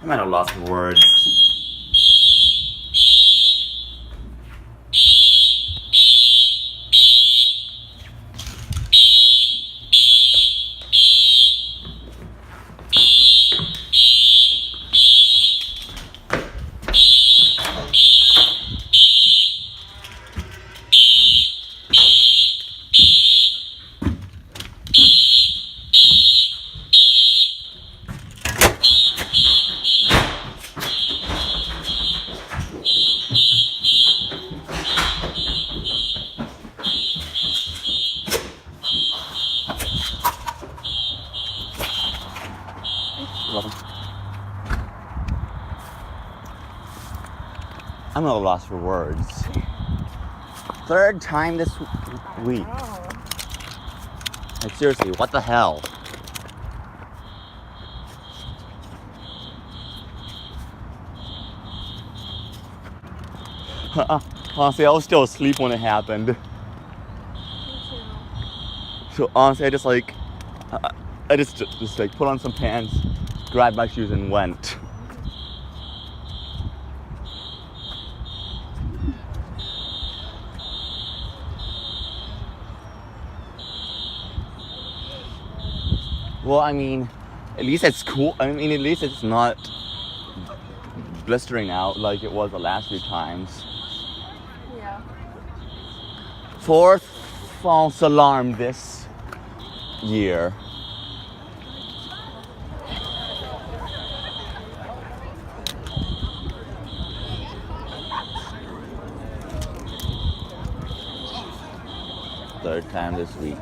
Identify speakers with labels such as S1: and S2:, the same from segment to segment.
S1: I'm at a loss for words. I'm at a loss for words. Third time this week. Like seriously, what the hell? Honestly, I was still asleep when it happened. So honestly, I just like put on some pants, grabbed my shoes, and went. Well, I mean, at least it's cool. I mean, at least it's not blistering out like it was the last few times.
S2: Yeah.
S1: Fourth false alarm this year. Third time this week.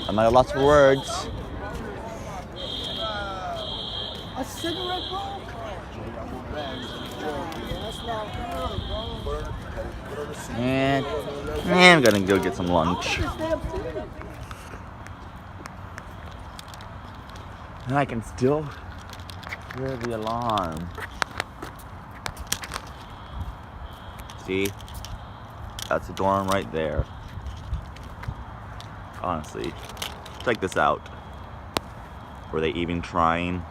S1: I'm at a loss for words.
S3: A cigarette bowl?
S1: And I'm gonna go get some lunch. And I can still hear the alarm. See? That's a dorm right there. Honestly, check this out. Were they even trying?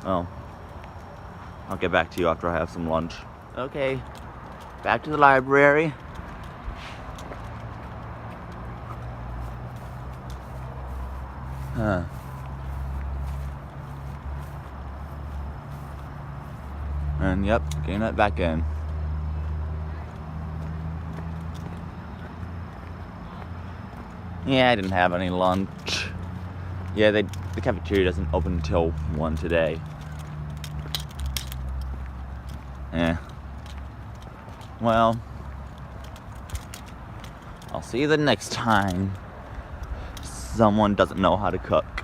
S1: Oh, I'll get back to you after I have some lunch. Okay, back to the library. And yep, getting that back in. Yeah, I didn't have any lunch. Yeah, the cafeteria doesn't open until 1 today. Yeah. Well, I'll see you the next time someone doesn't know how to cook.